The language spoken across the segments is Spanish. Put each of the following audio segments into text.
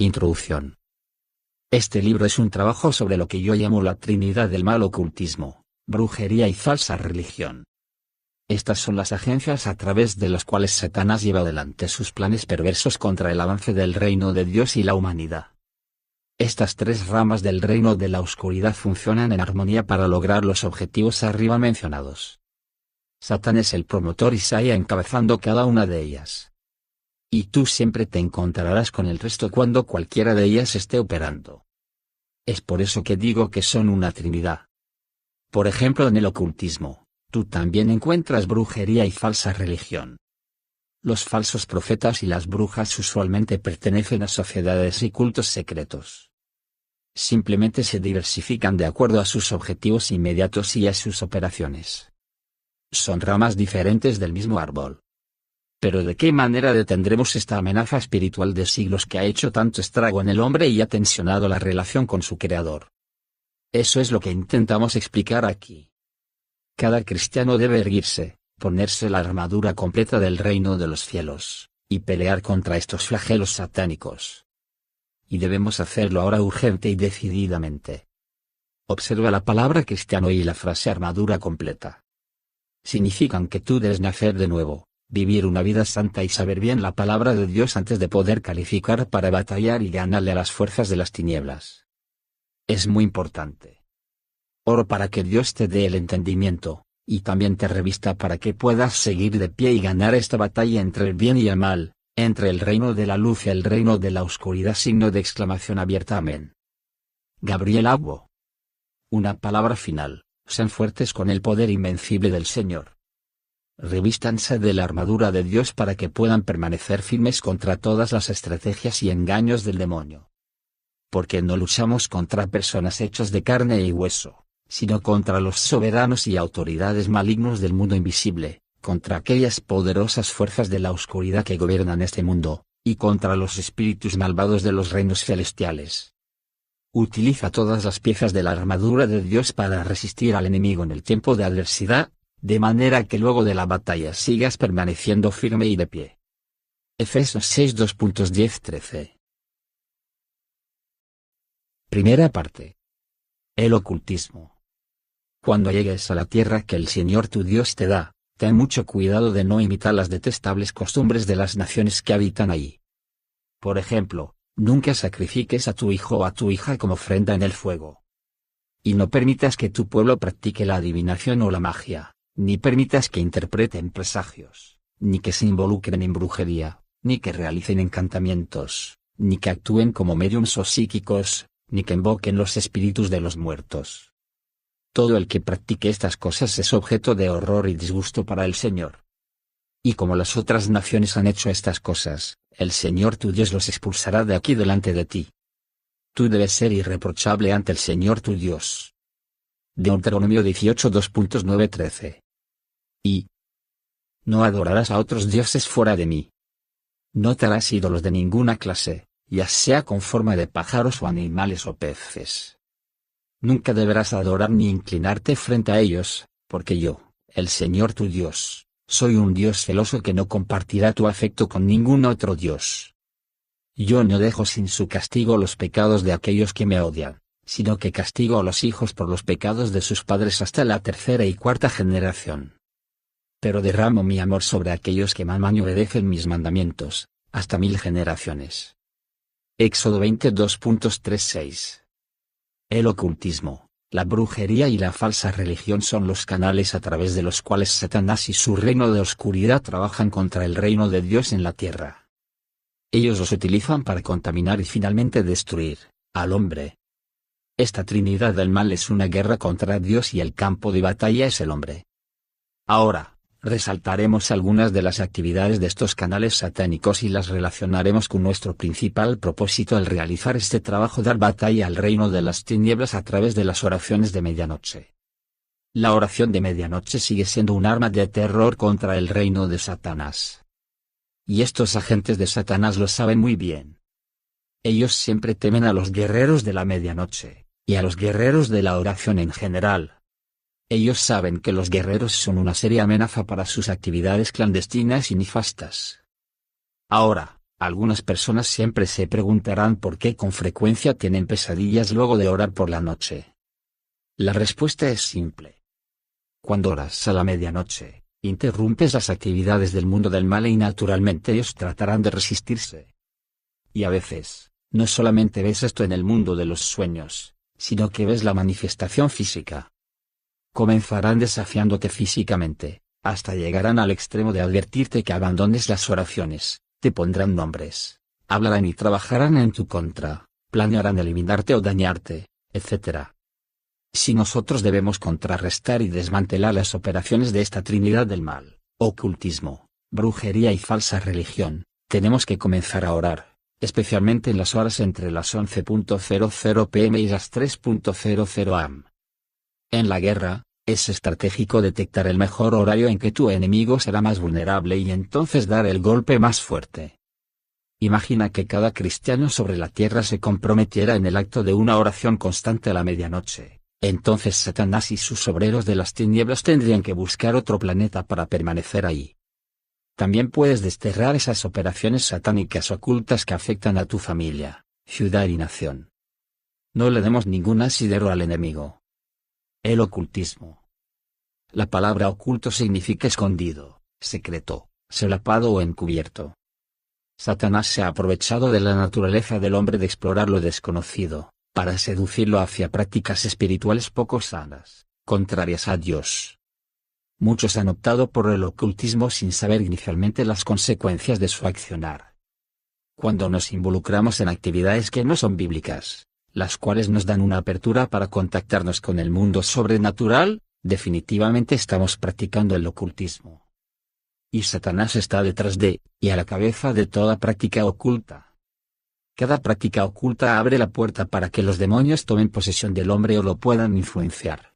Introducción. Este libro es un trabajo sobre lo que yo llamo la Trinidad del mal: ocultismo, brujería y falsa religión. Estas son las agencias a través de las cuales Satanás lleva adelante sus planes perversos contra el avance del reino de Dios y la humanidad. Estas tres ramas del reino de la oscuridad funcionan en armonía para lograr los objetivos arriba mencionados. Satán es el promotor y Saya encabezando cada una de ellas. Y tú siempre te encontrarás con el resto cuando cualquiera de ellas esté operando. Es por eso que digo que son una trinidad. Por ejemplo, en el ocultismo, tú también encuentras brujería y falsa religión. Los falsos profetas y las brujas usualmente pertenecen a sociedades y cultos secretos. Simplemente se diversifican de acuerdo a sus objetivos inmediatos y a sus operaciones. Son ramas diferentes del mismo árbol. Pero ¿de qué manera detendremos esta amenaza espiritual de siglos que ha hecho tanto estrago en el hombre y ha tensionado la relación con su Creador? Eso es lo que intentamos explicar aquí. Cada cristiano debe erguirse, ponerse la armadura completa del reino de los cielos, y pelear contra estos flagelos satánicos. Y debemos hacerlo ahora urgente y decididamente. Observa la palabra cristiano y la frase armadura completa. Significan que tú debes nacer de nuevo, vivir una vida santa y saber bien la palabra de Dios antes de poder calificar para batallar y ganarle a las fuerzas de las tinieblas. Es muy importante. Oro para que Dios te dé el entendimiento, y también te revista para que puedas seguir de pie y ganar esta batalla entre el bien y el mal, entre el reino de la luz y el reino de la oscuridad. Signo de exclamación abierta. Amén. Gabriel Agbo. Una palabra final: sean fuertes con el poder invencible del Señor. Revístanse de la armadura de Dios para que puedan permanecer firmes contra todas las estrategias y engaños del demonio. Porque no luchamos contra personas hechas de carne y hueso, sino contra los soberanos y autoridades malignos del mundo invisible, contra aquellas poderosas fuerzas de la oscuridad que gobiernan este mundo, y contra los espíritus malvados de los reinos celestiales. Utiliza todas las piezas de la armadura de Dios para resistir al enemigo en el tiempo de adversidad, de manera que luego de la batalla sigas permaneciendo firme y de pie. Efesios 6 2.10-13. Primera parte. El ocultismo. Cuando llegues a la tierra que el Señor tu Dios te da, ten mucho cuidado de no imitar las detestables costumbres de las naciones que habitan ahí. Por ejemplo, nunca sacrifiques a tu hijo o a tu hija como ofrenda en el fuego. Y no permitas que tu pueblo practique la adivinación o la magia, ni permitas que interpreten presagios, ni que se involucren en brujería, ni que realicen encantamientos, ni que actúen como médiums o psíquicos, ni que invoquen los espíritus de los muertos. Todo el que practique estas cosas es objeto de horror y disgusto para el Señor. Y como las otras naciones han hecho estas cosas, el Señor tu Dios los expulsará de aquí delante de ti. Tú debes ser irreprochable ante el Señor tu Dios. Deuteronomio 18 2.9-13. Y no adorarás a otros dioses fuera de mí. No te harás ídolos de ninguna clase, ya sea con forma de pájaros o animales o peces. Nunca deberás adorar ni inclinarte frente a ellos, porque yo, el Señor tu Dios, soy un Dios celoso que no compartirá tu afecto con ningún otro Dios. Yo no dejo sin su castigo los pecados de aquellos que me odian, sino que castigo a los hijos por los pecados de sus padres hasta la tercera y cuarta generación. Pero derramo mi amor sobre aquellos que aman y obedecen mis mandamientos, hasta 1000 generaciones. Éxodo 22.36. El ocultismo, la brujería y la falsa religión son los canales a través de los cuales Satanás y su reino de oscuridad trabajan contra el reino de Dios en la tierra. Ellos los utilizan para contaminar y finalmente destruir al hombre. Esta trinidad del mal es una guerra contra Dios y el campo de batalla es el hombre. Ahora, resaltaremos algunas de las actividades de estos canales satánicos y las relacionaremos con nuestro principal propósito al realizar este trabajo: dar batalla al reino de las tinieblas a través de las oraciones de medianoche. La oración de medianoche sigue siendo un arma de terror contra el reino de Satanás. Y estos agentes de Satanás lo saben muy bien. Ellos siempre temen a los guerreros de la medianoche, y a los guerreros de la oración en general. Ellos saben que los guerreros son una seria amenaza para sus actividades clandestinas y nefastas. Ahora, Algunas personas siempre se preguntarán por qué con frecuencia tienen pesadillas luego de orar por la noche. La respuesta es simple. Cuando oras a la medianoche, interrumpes las actividades del mundo del mal y naturalmente ellos tratarán de resistirse. Y a veces, no solamente ves esto en el mundo de los sueños, sino que ves la manifestación física. Comenzarán desafiándote físicamente, hasta llegarán al extremo de advertirte que abandones las oraciones, te pondrán nombres, hablarán y trabajarán en tu contra, planearán eliminarte o dañarte, etc. Si nosotros debemos contrarrestar y desmantelar las operaciones de esta trinidad del mal, ocultismo, brujería y falsa religión, tenemos que comenzar a orar, especialmente en las horas entre las 11:00 p.m. y las 3:00 am. En la guerra, es estratégico detectar el mejor horario en que tu enemigo será más vulnerable y entonces dar el golpe más fuerte. Imagina que cada cristiano sobre la tierra se comprometiera en el acto de una oración constante a la medianoche. Entonces Satanás y sus obreros de las tinieblas tendrían que buscar otro planeta para permanecer ahí. También puedes desterrar esas operaciones satánicas ocultas que afectan a tu familia, ciudad y nación. No le demos ningún asidero al enemigo. El ocultismo. La palabra oculto significa escondido, secreto, solapado o encubierto. Satanás se ha aprovechado de la naturaleza del hombre de explorar lo desconocido, para seducirlo hacia prácticas espirituales poco sanas, contrarias a Dios. Muchos han optado por el ocultismo sin saber inicialmente las consecuencias de su accionar. Cuando nos involucramos en actividades que no son bíblicas, las cuales nos dan una apertura para contactarnos con el mundo sobrenatural, definitivamente estamos practicando el ocultismo. Y Satanás está detrás de, y a la cabeza de toda práctica oculta. Cada práctica oculta abre la puerta para que los demonios tomen posesión del hombre o lo puedan influenciar.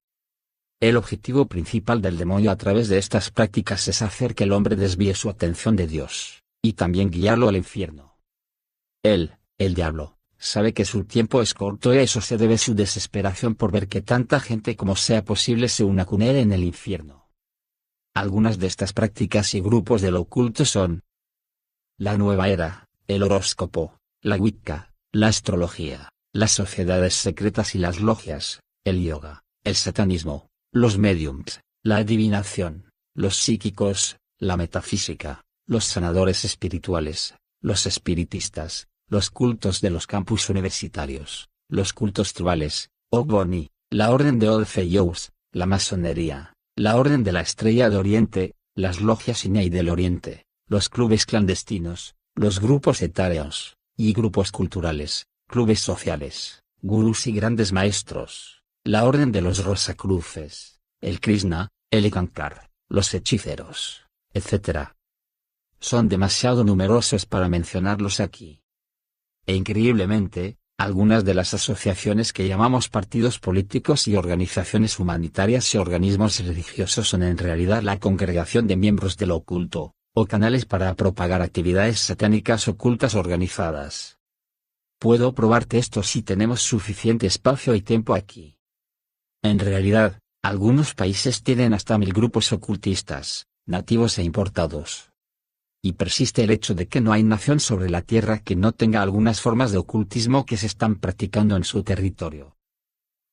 El objetivo principal del demonio a través de estas prácticas es hacer que el hombre desvíe su atención de Dios, y también guiarlo al infierno. Él, el diablo, sabe que su tiempo es corto y a eso se debe su desesperación por ver que tanta gente como sea posible se una con él en el infierno. Algunas de estas prácticas y grupos del oculto son la nueva era, el horóscopo, la Wicca, la astrología, las sociedades secretas y las logias, el yoga, el satanismo, los mediums, la adivinación, los psíquicos, la metafísica, los sanadores espirituales, los espiritistas, los cultos de los campus universitarios, los cultos tribales, Ogboni, la orden de Old Fellows, la masonería, la orden de la Estrella de Oriente, las logias Inei del Oriente, los clubes clandestinos, los grupos etáreos, y grupos culturales, clubes sociales, gurús y grandes maestros, la orden de los Rosacruces, el Krishna, el Ekankar, los hechiceros, etc. Son demasiado numerosos para mencionarlos aquí. E increíblemente, algunas de las asociaciones que llamamos partidos políticos y organizaciones humanitarias y organismos religiosos son en realidad la congregación de miembros del oculto, o canales para propagar actividades satánicas ocultas organizadas. Puedo probarte esto si tenemos suficiente espacio y tiempo aquí. En realidad, algunos países tienen hasta 1000 grupos ocultistas, nativos e importados. Y persiste el hecho de que no hay nación sobre la tierra que no tenga algunas formas de ocultismo que se están practicando en su territorio.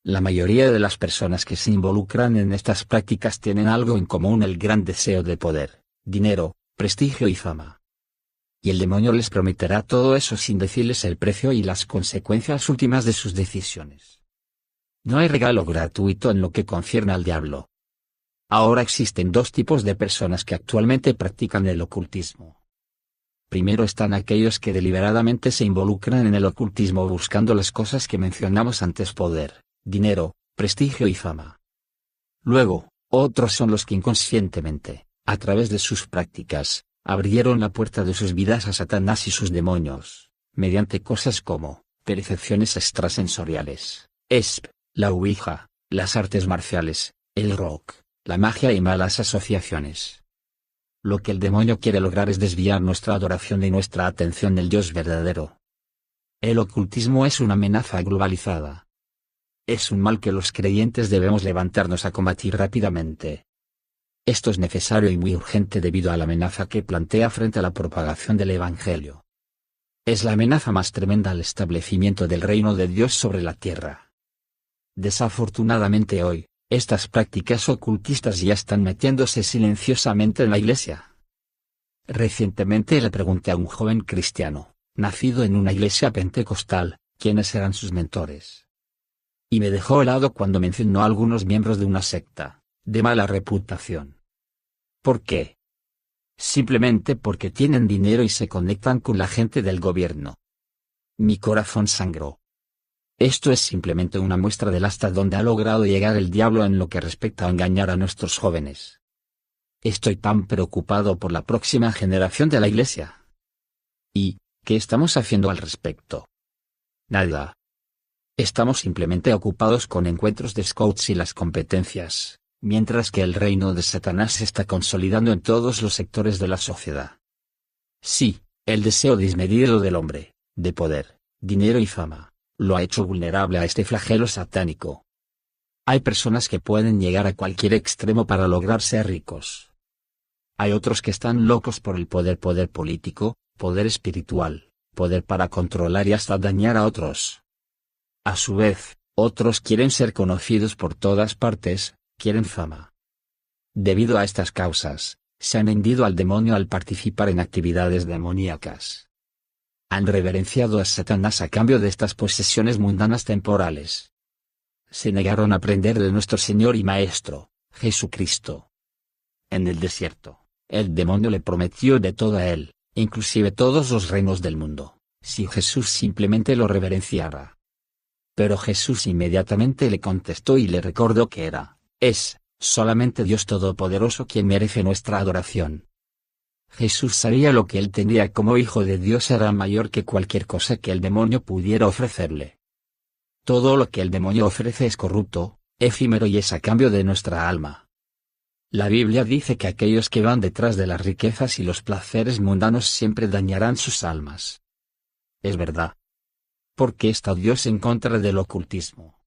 La mayoría de las personas que se involucran en estas prácticas tienen algo en común: el gran deseo de poder, dinero, prestigio y fama. Y el demonio les prometerá todo eso sin decirles el precio y las consecuencias últimas de sus decisiones. No hay regalo gratuito en lo que concierne al diablo. Ahora existen dos tipos de personas que actualmente practican el ocultismo. Primero están aquellos que deliberadamente se involucran en el ocultismo buscando las cosas que mencionamos antes: poder, dinero, prestigio y fama. Luego, otros son los que inconscientemente, a través de sus prácticas, abrieron la puerta de sus vidas a Satanás y sus demonios, mediante cosas como percepciones extrasensoriales, ESP, la Ouija, las artes marciales, el rock, la magia y malas asociaciones. Lo que el demonio quiere lograr es desviar nuestra adoración y nuestra atención del Dios verdadero. El ocultismo es una amenaza globalizada. Es un mal que los creyentes debemos levantarnos a combatir rápidamente. Esto es necesario y muy urgente debido a la amenaza que plantea frente a la propagación del Evangelio. es la amenaza más tremenda al establecimiento del reino de Dios sobre la tierra. Desafortunadamente hoy, estas prácticas ocultistas ya están metiéndose silenciosamente en la iglesia. Recientemente le pregunté a un joven cristiano, nacido en una iglesia pentecostal, quiénes eran sus mentores. Y me dejó helado cuando mencionó a algunos miembros de una secta, de mala reputación. ¿Por qué? Simplemente porque tienen dinero y se conectan con la gente del gobierno. Mi corazón sangró. Esto es simplemente una muestra del hasta donde ha logrado llegar el diablo en lo que respecta a engañar a nuestros jóvenes. Estoy tan preocupado por la próxima generación de la iglesia. ¿Y qué estamos haciendo al respecto? Nada. Estamos simplemente ocupados con encuentros de scouts y las competencias, mientras que el reino de Satanás se está consolidando en todos los sectores de la sociedad. Sí, el deseo desmedido del hombre, de poder, dinero y fama, lo ha hecho vulnerable a este flagelo satánico. Hay personas que pueden llegar a cualquier extremo para lograr ser ricos. Hay otros que están locos por el poder político, poder espiritual, poder para controlar y hasta dañar a otros. A su vez, otros quieren ser conocidos por todas partes, quieren fama. Debido a estas causas, se han vendido al demonio al participar en actividades demoníacas. Han reverenciado a Satanás a cambio de estas posesiones mundanas temporales. Se negaron a aprender de nuestro Señor y Maestro, Jesucristo. En el desierto, el demonio le prometió de todo a él, inclusive todos los reinos del mundo, si Jesús simplemente lo reverenciara. Pero Jesús inmediatamente le contestó y le recordó que es solamente Dios Todopoderoso quien merece nuestra adoración. Jesús sabía lo que él tenía como hijo de Dios era mayor que cualquier cosa que el demonio pudiera ofrecerle. Todo lo que el demonio ofrece es corrupto, efímero y es a cambio de nuestra alma. La Biblia dice que aquellos que van detrás de las riquezas y los placeres mundanos siempre dañarán sus almas. Es verdad. ¿Por qué está Dios en contra del ocultismo?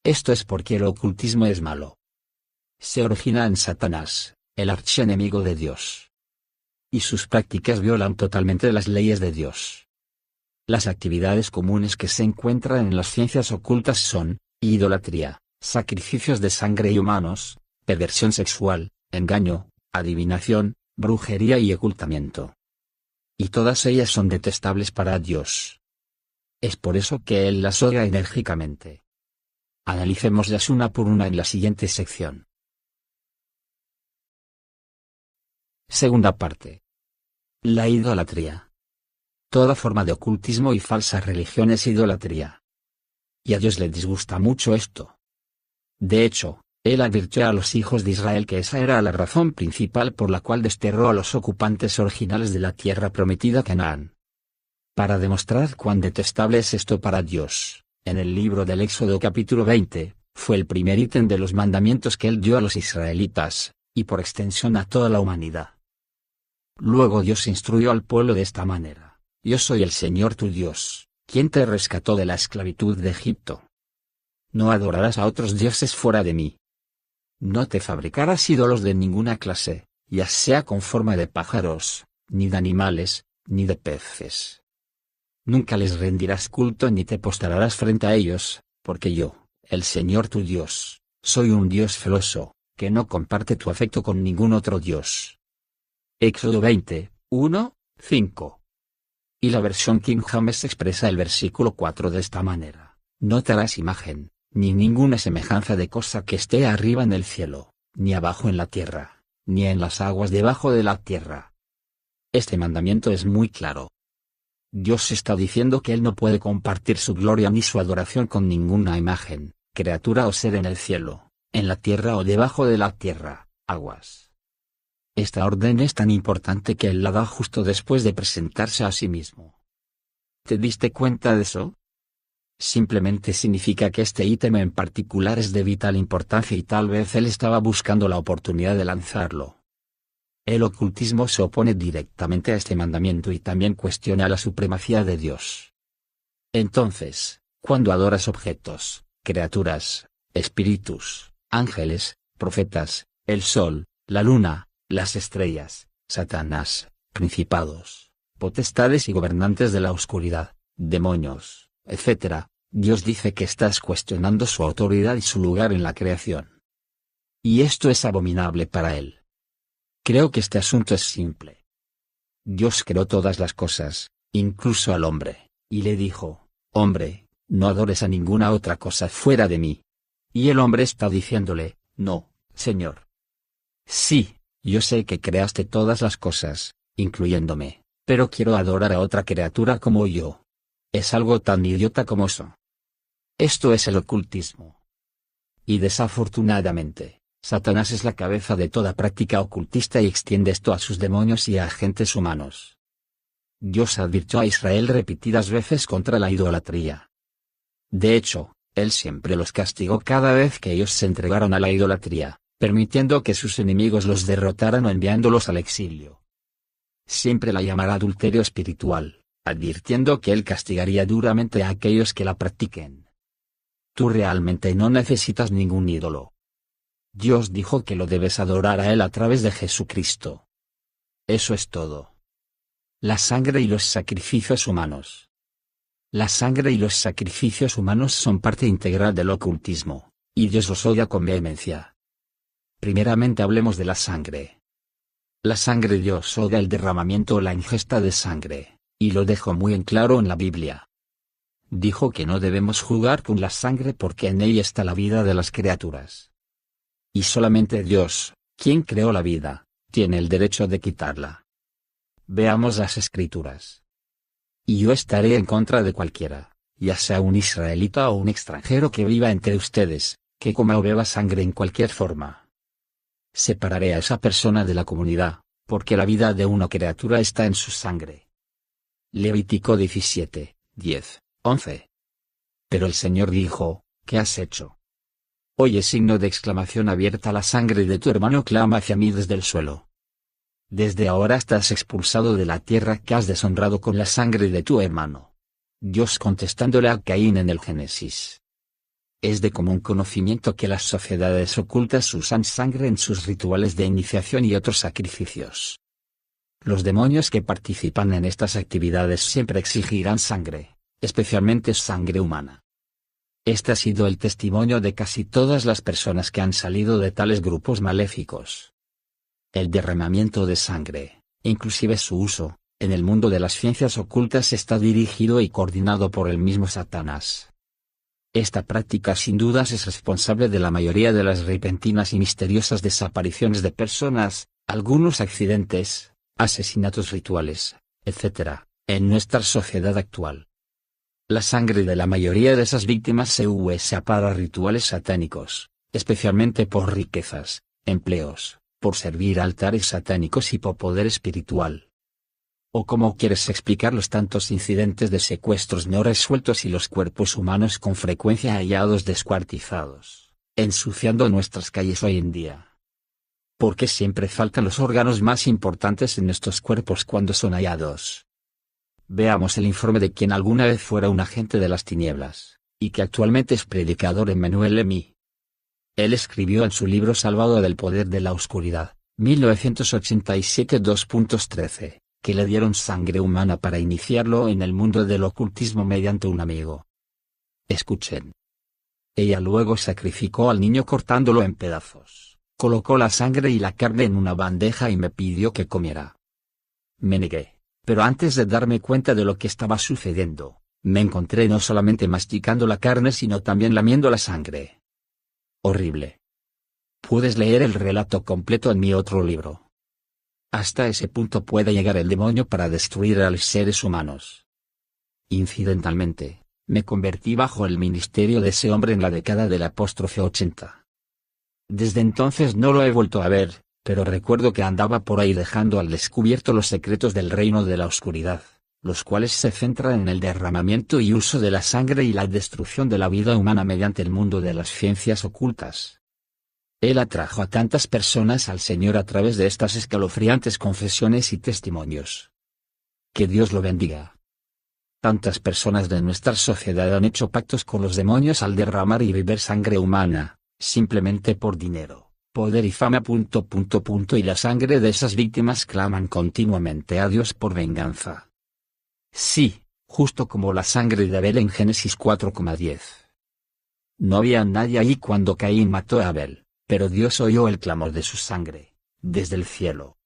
Esto es porque el ocultismo es malo. Se origina en Satanás, el archienemigo de Dios. Y sus prácticas violan totalmente las leyes de Dios. Las actividades comunes que se encuentran en las ciencias ocultas son idolatría, sacrificios de sangre y humanos, perversión sexual, engaño, adivinación, brujería y ocultamiento. Y todas ellas son detestables para Dios. Es por eso que Él las odia enérgicamente. Analicémoslas una por una en la siguiente sección. Segunda parte. La idolatría. Toda forma de ocultismo y falsa religión es idolatría. Y a Dios le disgusta mucho esto. De hecho, Él advirtió a los hijos de Israel que esa era la razón principal por la cual desterró a los ocupantes originales de la tierra prometida Canaán. Para demostrar cuán detestable es esto para Dios, en el libro del Éxodo capítulo 20, fue el primer ítem de los mandamientos que Él dio a los israelitas, y por extensión a toda la humanidad. Luego Dios instruyó al pueblo de esta manera: Yo soy el Señor tu Dios, quien te rescató de la esclavitud de Egipto. No adorarás a otros dioses fuera de mí. No te fabricarás ídolos de ninguna clase, ya sea con forma de pájaros, ni de animales, ni de peces. Nunca les rendirás culto ni te postrarás frente a ellos, porque yo, el Señor tu Dios, soy un Dios celoso, que no comparte tu afecto con ningún otro Dios. Éxodo 20, 1, 5. Y la versión King James expresa el versículo 4 de esta manera: No te harás imagen, ni ninguna semejanza de cosa que esté arriba en el cielo, ni abajo en la tierra, ni en las aguas debajo de la tierra. Este mandamiento es muy claro. Dios está diciendo que Él no puede compartir su gloria ni su adoración con ninguna imagen, criatura o ser en el cielo, en la tierra o debajo de la tierra, aguas. Esta orden es tan importante que Él la da justo después de presentarse a sí mismo. ¿Te diste cuenta de eso? Simplemente significa que este ítem en particular es de vital importancia y tal vez Él estaba buscando la oportunidad de lanzarlo. El ocultismo se opone directamente a este mandamiento y también cuestiona la supremacía de Dios. Entonces, cuando adoras objetos, criaturas, espíritus, ángeles, profetas, el sol, la luna, las estrellas, Satanás, principados, potestades y gobernantes de la oscuridad, demonios, etc., Dios dice que estás cuestionando su autoridad y su lugar en la creación. Y esto es abominable para él. Creo que este asunto es simple. Dios creó todas las cosas, incluso al hombre, y le dijo: hombre, no adores a ninguna otra cosa fuera de mí. Y el hombre está diciéndole: no, Señor. Sí, yo sé que creaste todas las cosas, incluyéndome, pero quiero adorar a otra criatura como yo. Es algo tan idiota como eso. Esto es el ocultismo. Y desafortunadamente, Satanás es la cabeza de toda práctica ocultista y extiende esto a sus demonios y a agentes humanos. Dios advirtió a Israel repetidas veces contra la idolatría. De hecho, Él siempre los castigó cada vez que ellos se entregaron a la idolatría, permitiendo que sus enemigos los derrotaran o enviándolos al exilio. Siempre la llamará adulterio espiritual, advirtiendo que Él castigaría duramente a aquellos que la practiquen. Tú realmente no necesitas ningún ídolo. Dios dijo que lo debes adorar a Él a través de Jesucristo. Eso es todo. La sangre y los sacrificios humanos. La sangre y los sacrificios humanos son parte integral del ocultismo, y Dios los odia con vehemencia. Primeramente hablemos de la sangre. La sangre, Dios odia el derramamiento o la ingesta de sangre, y lo dejó muy en claro en la Biblia. Dijo que no debemos jugar con la sangre porque en ella está la vida de las criaturas. Y solamente Dios, quien creó la vida, tiene el derecho de quitarla. Veamos las Escrituras. Y yo estaré en contra de cualquiera, ya sea un israelita o un extranjero que viva entre ustedes, que coma o beba sangre en cualquier forma. Separaré a esa persona de la comunidad, porque la vida de una criatura está en su sangre. Levítico 17, 10, 11. Pero el Señor dijo: ¿qué has hecho? Oye, signo de exclamación abierta, la sangre de tu hermano clama hacia mí desde el suelo. Desde ahora estás expulsado de la tierra que has deshonrado con la sangre de tu hermano. Dios contestándole a Caín en el Génesis. Es de común conocimiento que las sociedades ocultas usan sangre en sus rituales de iniciación y otros sacrificios. Los demonios que participan en estas actividades siempre exigirán sangre, especialmente sangre humana. Este ha sido el testimonio de casi todas las personas que han salido de tales grupos maléficos. El derramamiento de sangre, inclusive su uso, en el mundo de las ciencias ocultas está dirigido y coordinado por el mismo Satanás. Esta práctica sin dudas es responsable de la mayoría de las repentinas y misteriosas desapariciones de personas, algunos accidentes, asesinatos rituales, etc., en nuestra sociedad actual. La sangre de la mayoría de esas víctimas se usa para rituales satánicos, especialmente por riquezas, empleos, por servir a altares satánicos y por poder espiritual. ¿O cómo quieres explicar los tantos incidentes de secuestros no resueltos y los cuerpos humanos con frecuencia hallados descuartizados, ensuciando nuestras calles hoy en día? ¿Por qué siempre faltan los órganos más importantes en estos cuerpos cuando son hallados? Veamos el informe de quien alguna vez fuera un agente de las tinieblas, y que actualmente es predicador Emmanuel Emi. Él escribió en su libro Salvado del poder de la oscuridad, 1987 2.13, que le dieron sangre humana para iniciarlo en el mundo del ocultismo mediante un amigo. Escuchen. Ella luego sacrificó al niño cortándolo en pedazos, colocó la sangre y la carne en una bandeja y me pidió que comiera. Me negué. Pero antes de darme cuenta de lo que estaba sucediendo, me encontré no solamente masticando la carne sino también lamiendo la sangre. Horrible. Puedes leer el relato completo en mi otro libro. Hasta ese punto puede llegar el demonio para destruir a los seres humanos. Incidentalmente, me convertí bajo el ministerio de ese hombre en la década del apóstrofe 80. Desde entonces no lo he vuelto a ver, pero recuerdo que andaba por ahí dejando al descubierto los secretos del reino de la oscuridad, los cuales se centran en el derramamiento y uso de la sangre y la destrucción de la vida humana mediante el mundo de las ciencias ocultas. Él atrajo a tantas personas al Señor a través de estas escalofriantes confesiones y testimonios. Que Dios lo bendiga. Tantas personas de nuestra sociedad han hecho pactos con los demonios al derramar y beber sangre humana, simplemente por dinero, poder y fama. Y la sangre de esas víctimas claman continuamente a Dios por venganza. Sí, justo como la sangre de Abel en Génesis 4,10. No había nadie ahí cuando Caín mató a Abel, pero Dios oyó el clamor de su sangre, desde el cielo.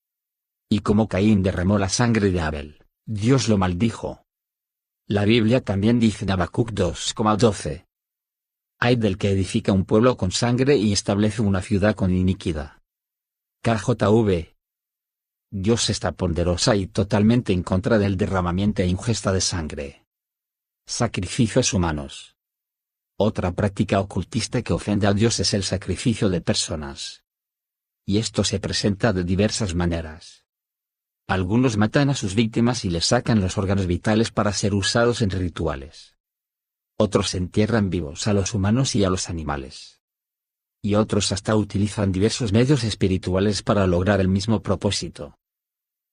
Y como Caín derramó la sangre de Abel, Dios lo maldijo. La Biblia también dice en Habacuc 2,12. Ay del que edifica un pueblo con sangre y establece una ciudad con iniquidad. KJV. Dios está ponderosa y totalmente en contra del derramamiento e ingesta de sangre. Sacrificios humanos. Otra práctica ocultista que ofende a Dios es el sacrificio de personas. Y esto se presenta de diversas maneras. Algunos matan a sus víctimas y les sacan los órganos vitales para ser usados en rituales. Otros entierran vivos a los humanos y a los animales. Y otros hasta utilizan diversos medios espirituales para lograr el mismo propósito.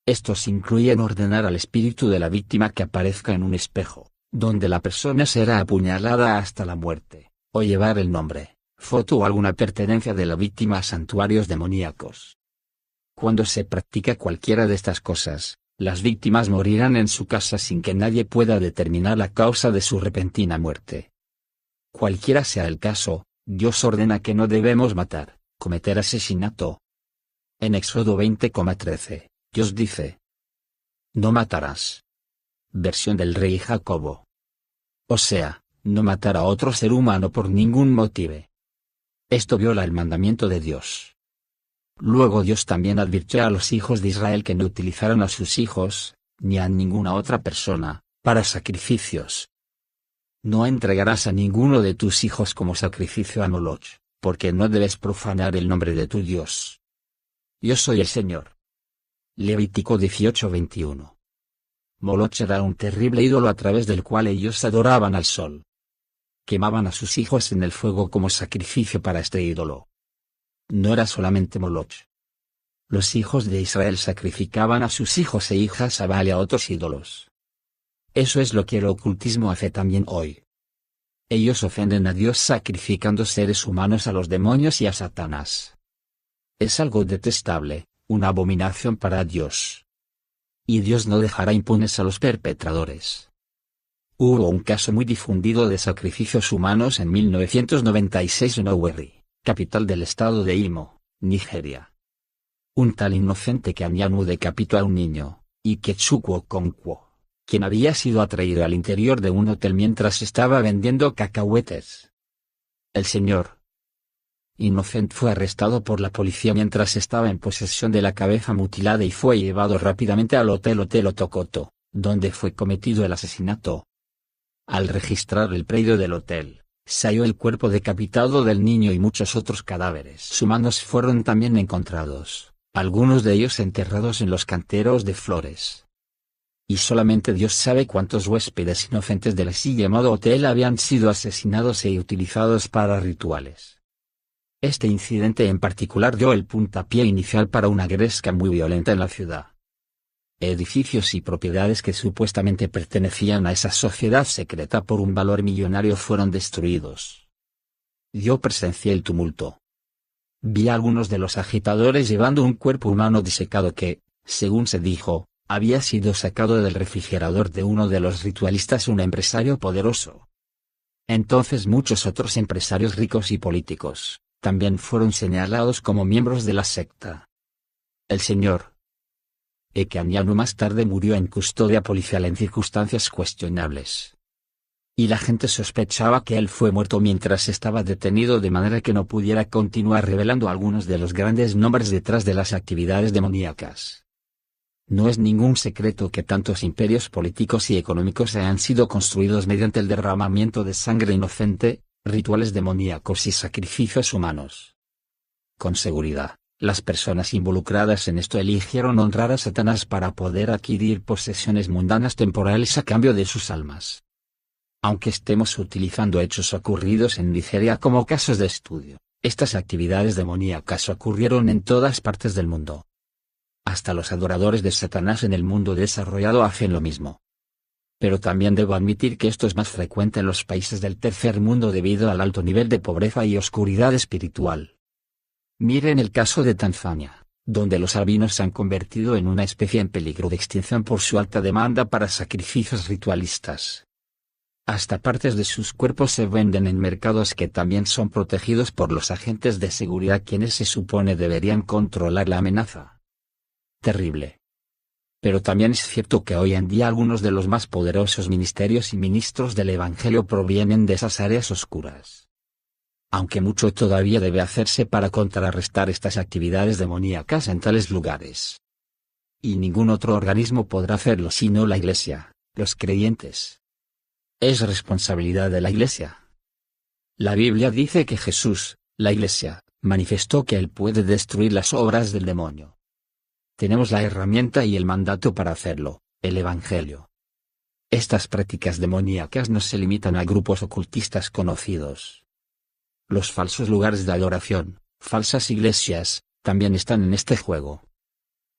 Estos incluyen ordenar al espíritu de la víctima que aparezca en un espejo, donde la persona será apuñalada hasta la muerte, o llevar el nombre, foto o alguna pertenencia de la víctima a santuarios demoníacos. Cuando se practica cualquiera de estas cosas, las víctimas morirán en su casa sin que nadie pueda determinar la causa de su repentina muerte. Cualquiera sea el caso, Dios ordena que no debemos matar, cometer asesinato. En Éxodo 20,13, Dios dice: no matarás. Versión del rey Jacobo. O sea, no matar a otro ser humano por ningún motivo. Esto viola el mandamiento de Dios. Luego Dios también advirtió a los hijos de Israel que no utilizaran a sus hijos, ni a ninguna otra persona, para sacrificios. No entregarás a ninguno de tus hijos como sacrificio a Moloch, porque no debes profanar el nombre de tu Dios. Yo soy el Señor. Levítico 18:21. Moloch era un terrible ídolo a través del cual ellos adoraban al sol. Quemaban a sus hijos en el fuego como sacrificio para este ídolo. No era solamente Moloch. Los hijos de Israel sacrificaban a sus hijos e hijas a Baal y a otros ídolos. Eso es lo que el ocultismo hace también hoy. Ellos ofenden a Dios sacrificando seres humanos a los demonios y a Satanás. Es algo detestable, una abominación para Dios. Y Dios no dejará impunes a los perpetradores. Hubo un caso muy difundido de sacrificios humanos en 1996 en Owerri, capital del estado de Imo, Nigeria. Un tal inocente que Anyanu decapitó a un niño, Ikechukwu Okonkwo, quien había sido atraído al interior de un hotel mientras estaba vendiendo cacahuetes. El señor Innocent fue arrestado por la policía mientras estaba en posesión de la cabeza mutilada y fue llevado rápidamente al Hotel Otokoto, donde fue cometido el asesinato. Al registrar el predio del hotel, se halló el cuerpo decapitado del niño y muchos otros cadáveres humanos fueron también encontrados, algunos de ellos enterrados en los canteros de flores. Y solamente Dios sabe cuántos huéspedes inocentes del así llamado hotel habían sido asesinados e utilizados para rituales. Este incidente en particular dio el puntapié inicial para una gresca muy violenta en la ciudad. Edificios y propiedades que supuestamente pertenecían a esa sociedad secreta por un valor millonario fueron destruidos. Yo presencié el tumulto. Vi a algunos de los agitadores llevando un cuerpo humano disecado que, según se dijo, había sido sacado del refrigerador de uno de los ritualistas, un empresario poderoso. Entonces muchos otros empresarios ricos y políticos también fueron señalados como miembros de la secta. El señor Eke Anyanu más tarde murió en custodia policial en circunstancias cuestionables. Y la gente sospechaba que él fue muerto mientras estaba detenido, de manera que no pudiera continuar revelando algunos de los grandes nombres detrás de las actividades demoníacas. No es ningún secreto que tantos imperios políticos y económicos hayan sido construidos mediante el derramamiento de sangre inocente, rituales demoníacos y sacrificios humanos. Con seguridad, las personas involucradas en esto eligieron honrar a Satanás para poder adquirir posesiones mundanas temporales a cambio de sus almas. Aunque estemos utilizando hechos ocurridos en Nigeria como casos de estudio, estas actividades demoníacas ocurrieron en todas partes del mundo. Hasta los adoradores de Satanás en el mundo desarrollado hacen lo mismo. Pero también debo admitir que esto es más frecuente en los países del tercer mundo debido al alto nivel de pobreza y oscuridad espiritual. Miren el caso de Tanzania, donde los albinos se han convertido en una especie en peligro de extinción por su alta demanda para sacrificios ritualistas. Hasta partes de sus cuerpos se venden en mercados que también son protegidos por los agentes de seguridad quienes se supone deberían controlar la amenaza. Terrible. Pero también es cierto que hoy en día algunos de los más poderosos ministerios y ministros del Evangelio provienen de esas áreas oscuras. Aunque mucho todavía debe hacerse para contrarrestar estas actividades demoníacas en tales lugares. Y ningún otro organismo podrá hacerlo sino la Iglesia, los creyentes. Es responsabilidad de la Iglesia. La Biblia dice que Jesús, la Iglesia, manifestó que Él puede destruir las obras del demonio. Tenemos la herramienta y el mandato para hacerlo, el Evangelio. Estas prácticas demoníacas no se limitan a grupos ocultistas conocidos. Los falsos lugares de adoración, falsas iglesias, también están en este juego.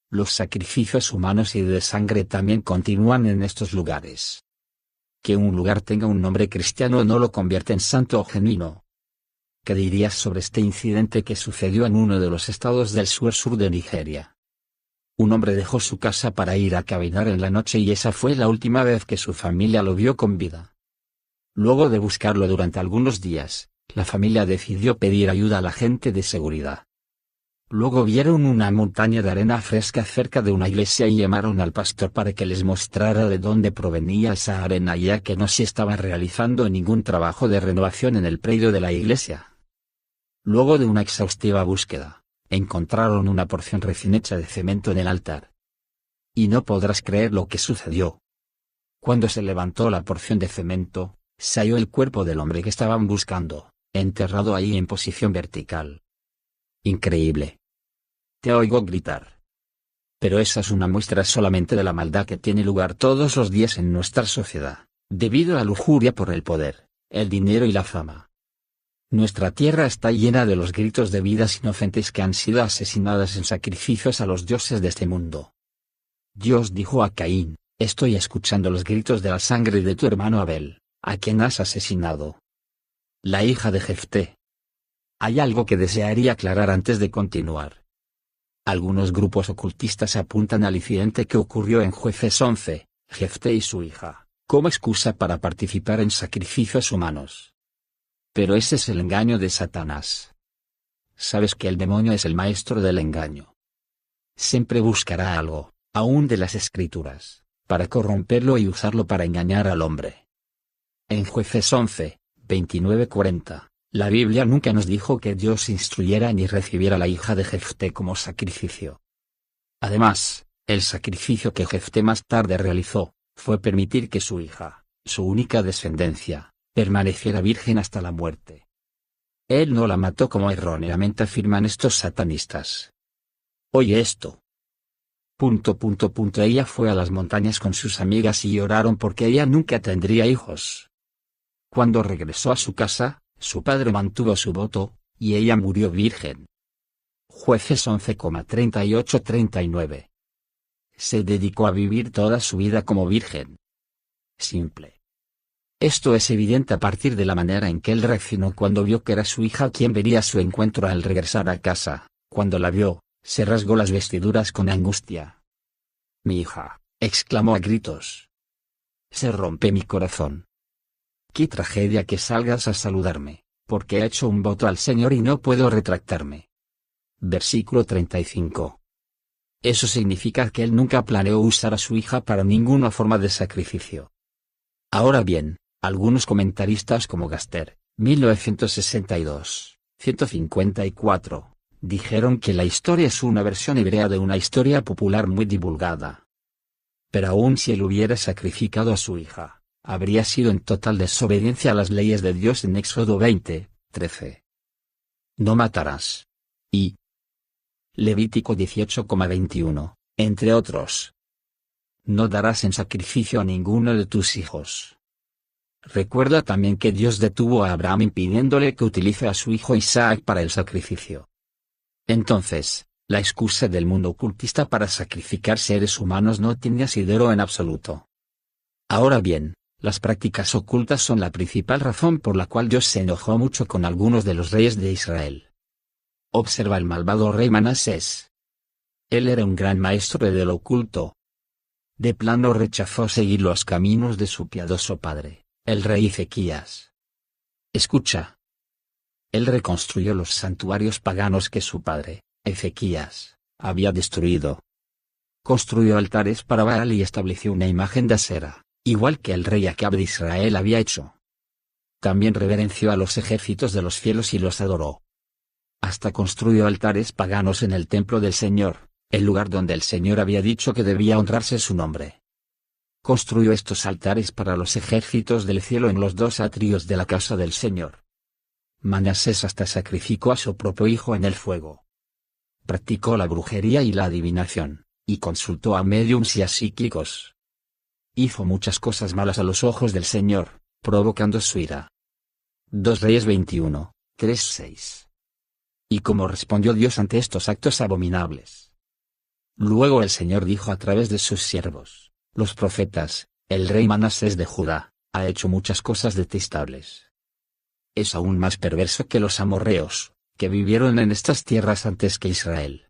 Los sacrificios humanos y de sangre también continúan en estos lugares. Que un lugar tenga un nombre cristiano no lo convierte en santo o genuino. ¿Qué dirías sobre este incidente que sucedió en uno de los estados del sur de Nigeria? Un hombre dejó su casa para ir a caminar en la noche y esa fue la última vez que su familia lo vio con vida. Luego de buscarlo durante algunos días, la familia decidió pedir ayuda a la gente de seguridad. Luego vieron una montaña de arena fresca cerca de una iglesia y llamaron al pastor para que les mostrara de dónde provenía esa arena ya que no se estaba realizando ningún trabajo de renovación en el predio de la iglesia. Luego de una exhaustiva búsqueda, encontraron una porción recién hecha de cemento en el altar. Y no podrás creer lo que sucedió. Cuando se levantó la porción de cemento, se halló el cuerpo del hombre que estaban buscando, enterrado ahí en posición vertical. Increíble. Te oigo gritar. Pero esa es una muestra solamente de la maldad que tiene lugar todos los días en nuestra sociedad, debido a la lujuria por el poder, el dinero y la fama. Nuestra tierra está llena de los gritos de vidas inocentes que han sido asesinadas en sacrificios a los dioses de este mundo. Dios dijo a Caín, estoy escuchando los gritos de la sangre de tu hermano Abel, a quien has asesinado. La hija de Jefté. Hay algo que desearía aclarar antes de continuar. Algunos grupos ocultistas apuntan al incidente que ocurrió en Jueces 11, Jefté y su hija, como excusa para participar en sacrificios humanos. Pero ese es el engaño de Satanás. Sabes que el demonio es el maestro del engaño. Siempre buscará algo, aún de las Escrituras, para corromperlo y usarlo para engañar al hombre. En Jueces 11, 29-40. La Biblia nunca nos dijo que Dios instruyera ni recibiera a la hija de Jefté como sacrificio. Además, el sacrificio que Jefté más tarde realizó, fue permitir que su hija, su única descendencia, permaneciera virgen hasta la muerte. Él no la mató como erróneamente afirman estos satanistas. Oye esto. Ella fue a las montañas con sus amigas y lloraron porque ella nunca tendría hijos. Cuando regresó a su casa, su padre mantuvo su voto, y ella murió virgen. Jueces 11,38-39. Se dedicó a vivir toda su vida como virgen. Simple. Esto es evidente a partir de la manera en que él reaccionó cuando vio que era su hija quien venía a su encuentro al regresar a casa. Cuando la vio, se rasgó las vestiduras con angustia. Mi hija, exclamó a gritos. Se rompe mi corazón. Qué tragedia que salgas a saludarme, porque he hecho un voto al Señor y no puedo retractarme. Versículo 35. Eso significa que él nunca planeó usar a su hija para ninguna forma de sacrificio. Ahora bien, algunos comentaristas como Gaster, 1962, 154, dijeron que la historia es una versión hebrea de una historia popular muy divulgada. Pero aun si él hubiera sacrificado a su hija, habría sido en total desobediencia a las leyes de Dios en Éxodo 20, 13. No matarás. Y Levítico 18,21, entre otros. No darás en sacrificio a ninguno de tus hijos. Recuerda también que Dios detuvo a Abraham impidiéndole que utilice a su hijo Isaac para el sacrificio. Entonces, la excusa del mundo ocultista para sacrificar seres humanos no tiene asidero en absoluto. Ahora bien, las prácticas ocultas son la principal razón por la cual Dios se enojó mucho con algunos de los reyes de Israel. Observa el malvado rey Manasés. Él era un gran maestro del oculto. De plano rechazó seguir los caminos de su piadoso padre, el rey Ezequías. Escucha. Él reconstruyó los santuarios paganos que su padre, Ezequías, había destruido. Construyó altares para Baal y estableció una imagen de Asera, igual que el rey Acab de Israel había hecho. También reverenció a los ejércitos de los cielos y los adoró. Hasta construyó altares paganos en el templo del Señor, el lugar donde el Señor había dicho que debía honrarse su nombre. Construyó estos altares para los ejércitos del cielo en los 2 atrios de la casa del Señor. Manasés hasta sacrificó a su propio hijo en el fuego. Practicó la brujería y la adivinación, y consultó a médiums y a psíquicos. Hizo muchas cosas malas a los ojos del Señor, provocando su ira. 2 Reyes 21, 3-6. ¿Y cómo respondió Dios ante estos actos abominables? Luego el Señor dijo a través de sus siervos, los profetas: el rey Manasés de Judá ha hecho muchas cosas detestables. Es aún más perverso que los amorreos, que vivieron en estas tierras antes que Israel.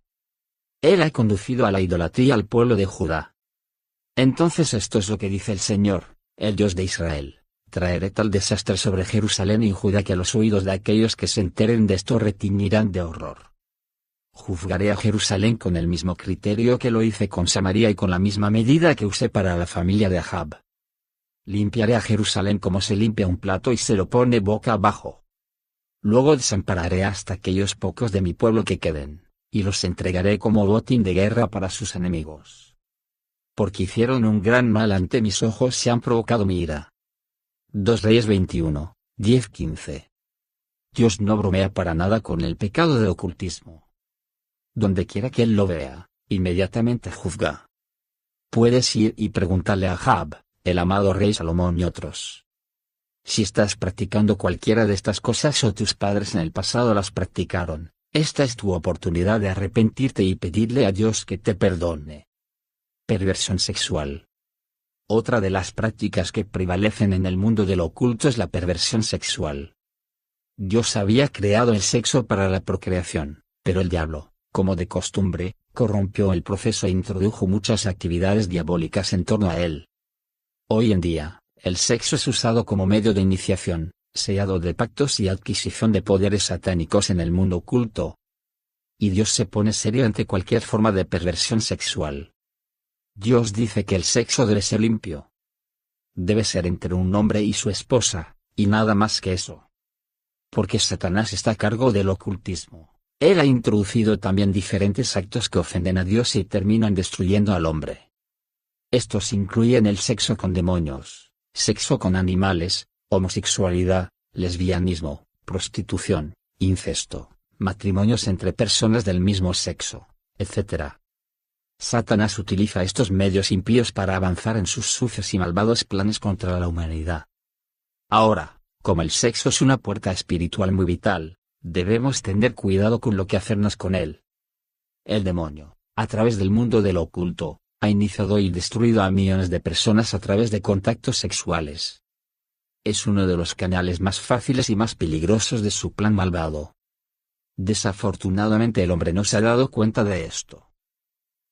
Él ha conducido a la idolatría al pueblo de Judá. Entonces esto es lo que dice el Señor, el Dios de Israel: traeré tal desastre sobre Jerusalén y Judá que a los oídos de aquellos que se enteren de esto retiñirán de horror. Juzgaré a Jerusalén con el mismo criterio que lo hice con Samaria y con la misma medida que usé para la familia de Ahab. Limpiaré a Jerusalén como se limpia un plato y se lo pone boca abajo. Luego desampararé hasta aquellos pocos de mi pueblo que queden, y los entregaré como botín de guerra para sus enemigos. Porque hicieron un gran mal ante mis ojos y han provocado mi ira. 2 Reyes 21, 10-15. Dios no bromea para nada con el pecado de ocultismo. Donde quiera que él lo vea, inmediatamente juzga. Puedes ir y preguntarle a Ahab, el amado rey Salomón y otros. Si estás practicando cualquiera de estas cosas o tus padres en el pasado las practicaron, esta es tu oportunidad de arrepentirte y pedirle a Dios que te perdone. Perversión sexual. Otra de las prácticas que prevalecen en el mundo del oculto es la perversión sexual. Dios había creado el sexo para la procreación, pero el diablo, como de costumbre, corrompió el proceso e introdujo muchas actividades diabólicas en torno a él. Hoy en día, el sexo es usado como medio de iniciación, sellado de pactos y adquisición de poderes satánicos en el mundo oculto. Y Dios se pone serio ante cualquier forma de perversión sexual. Dios dice que el sexo debe ser limpio. Debe ser entre un hombre y su esposa, y nada más que eso. Porque Satanás está a cargo del ocultismo. Él ha introducido también diferentes actos que ofenden a Dios y terminan destruyendo al hombre. Estos incluyen el sexo con demonios, sexo con animales, homosexualidad, lesbianismo, prostitución, incesto, matrimonios entre personas del mismo sexo, etc. Satanás utiliza estos medios impíos para avanzar en sus sucios y malvados planes contra la humanidad. Ahora, como el sexo es una puerta espiritual muy vital, debemos tener cuidado con lo que hacernos con él. El demonio, a través del mundo del oculto, ha iniciado y destruido a millones de personas a través de contactos sexuales. Es uno de los canales más fáciles y más peligrosos de su plan malvado. Desafortunadamente el hombre no se ha dado cuenta de esto.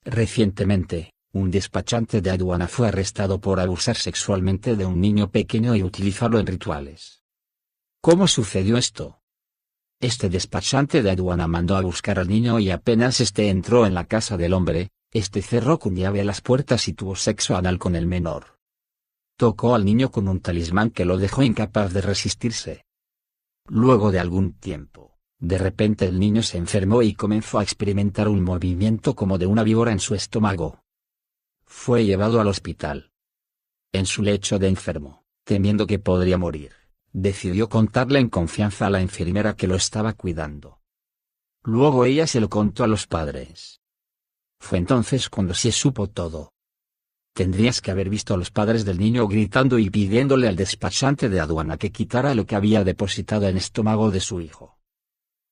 Recientemente, un despachante de aduana fue arrestado por abusar sexualmente de un niño pequeño y utilizarlo en rituales. ¿Cómo sucedió esto? Este despachante de aduana mandó a buscar al niño y apenas este entró en la casa del hombre, este cerró con llave las puertas y tuvo sexo anal con el menor. Tocó al niño con un talismán que lo dejó incapaz de resistirse. Luego de algún tiempo, de repente el niño se enfermó y comenzó a experimentar un movimiento como de una víbora en su estómago. Fue llevado al hospital. En su lecho de enfermo, temiendo que podría morir, decidió contarle en confianza a la enfermera que lo estaba cuidando. Luego ella se lo contó a los padres. Fue entonces cuando se supo todo. Tendrías que haber visto a los padres del niño gritando y pidiéndole al despachante de aduana que quitara lo que había depositado en el estómago de su hijo.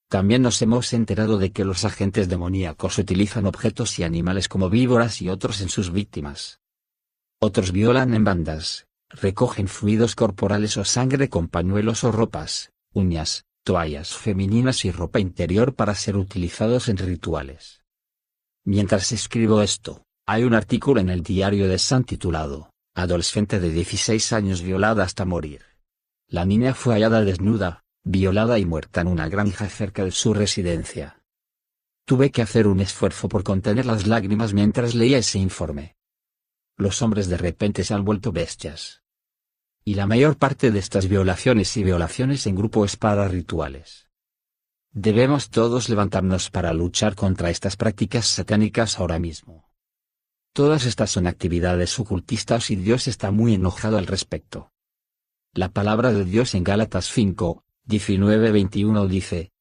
También nos hemos enterado de que los agentes demoníacos utilizan objetos y animales como víboras y otros en sus víctimas. Otros violan en bandas, recogen fluidos corporales o sangre con pañuelos o ropas, uñas, toallas femeninas y ropa interior para ser utilizados en rituales. Mientras escribo esto, hay un artículo en el diario de Sun titulado, Adolescente de 16 años violada hasta morir. La niña fue hallada desnuda, violada y muerta en una granja cerca de su residencia. Tuve que hacer un esfuerzo por contener las lágrimas mientras leía ese informe. Los hombres de repente se han vuelto bestias. Y la mayor parte de estas violaciones y violaciones en grupo es para rituales. Debemos todos levantarnos para luchar contra estas prácticas satánicas ahora mismo. Todas estas son actividades ocultistas y Dios está muy enojado al respecto. La palabra de Dios en Gálatas 5, 19-21 dice: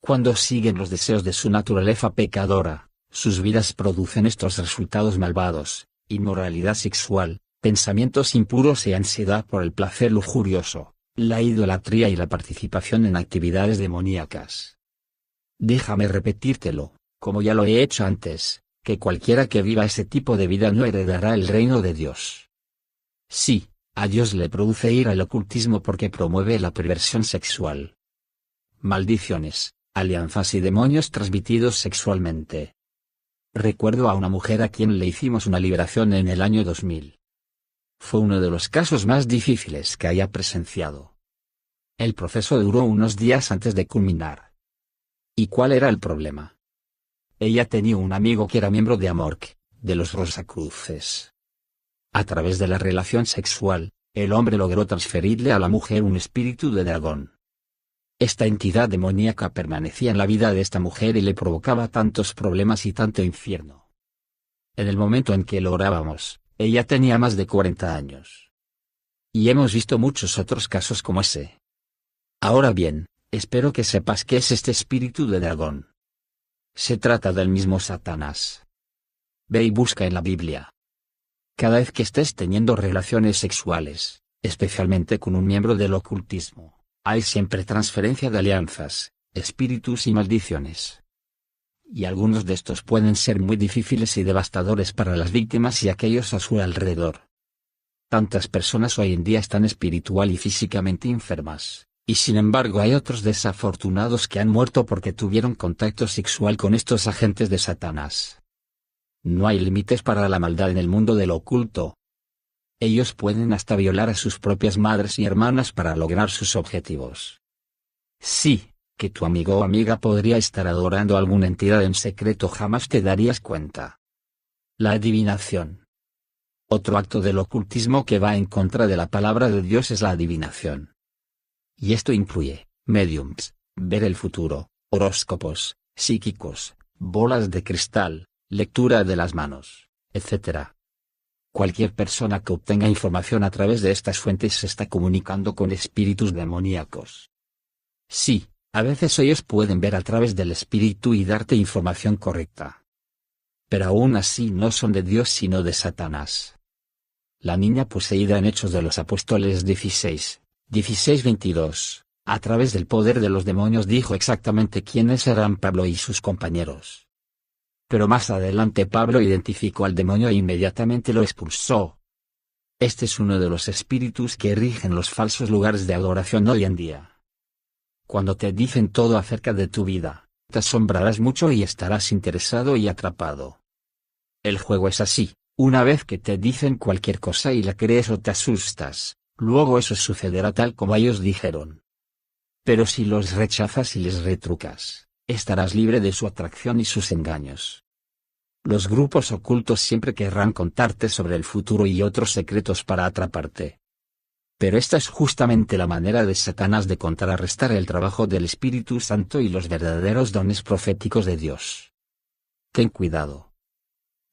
Cuando siguen los deseos de su naturaleza pecadora, sus vidas producen estos resultados malvados: inmoralidad sexual, pensamientos impuros y ansiedad por el placer lujurioso, la idolatría y la participación en actividades demoníacas. Déjame repetírtelo, como ya lo he hecho antes, que cualquiera que viva ese tipo de vida no heredará el reino de Dios. Sí, a Dios le produce ira el ocultismo porque promueve la perversión sexual. Maldiciones, alianzas y demonios transmitidos sexualmente. Recuerdo a una mujer a quien le hicimos una liberación en el año 2000. Fue uno de los casos más difíciles que haya presenciado. El proceso duró unos días antes de culminar. ¿Y cuál era el problema? Ella tenía un amigo que era miembro de AMORC, de los Rosacruces. A través de la relación sexual, el hombre logró transferirle a la mujer un espíritu de dragón. Esta entidad demoníaca permanecía en la vida de esta mujer y le provocaba tantos problemas y tanto infierno. En el momento en que lo orábamos, ella tenía más de 40 años. Y hemos visto muchos otros casos como ese. Ahora bien, espero que sepas qué es este espíritu de dragón. Se trata del mismo Satanás. Ve y busca en la Biblia. Cada vez que estés teniendo relaciones sexuales, especialmente con un miembro del ocultismo, hay siempre transferencia de alianzas, espíritus y maldiciones. Y algunos de estos pueden ser muy difíciles y devastadores para las víctimas y aquellos a su alrededor. Tantas personas hoy en día están espiritual y físicamente enfermas, y sin embargo hay otros desafortunados que han muerto porque tuvieron contacto sexual con estos agentes de Satanás. No hay límites para la maldad en el mundo del oculto. Ellos pueden hasta violar a sus propias madres y hermanas para lograr sus objetivos. Sí, que tu amigo o amiga podría estar adorando a alguna entidad en secreto, jamás te darías cuenta. La adivinación. Otro acto del ocultismo que va en contra de la palabra de Dios es la adivinación. Y esto incluye mediums, ver el futuro, horóscopos, psíquicos, bolas de cristal, lectura de las manos, etc. Cualquier persona que obtenga información a través de estas fuentes se está comunicando con espíritus demoníacos. Sí, a veces ellos pueden ver a través del espíritu y darte información correcta. Pero aún así no son de Dios sino de Satanás. La niña poseída en Hechos de los Apóstoles 16:22, a través del poder de los demonios dijo exactamente quiénes eran Pablo y sus compañeros. Pero más adelante Pablo identificó al demonio e inmediatamente lo expulsó. Este es uno de los espíritus que rigen los falsos lugares de adoración hoy en día. Cuando te dicen todo acerca de tu vida, te asombrarás mucho y estarás interesado y atrapado. El juego es así, una vez que te dicen cualquier cosa y la crees o te asustas, luego eso sucederá tal como ellos dijeron. Pero si los rechazas y les retrucas, estarás libre de su atracción y sus engaños. Los grupos ocultos siempre querrán contarte sobre el futuro y otros secretos para atraparte. Pero esta es justamente la manera de Satanás de contrarrestar el trabajo del Espíritu Santo y los verdaderos dones proféticos de Dios. Ten cuidado.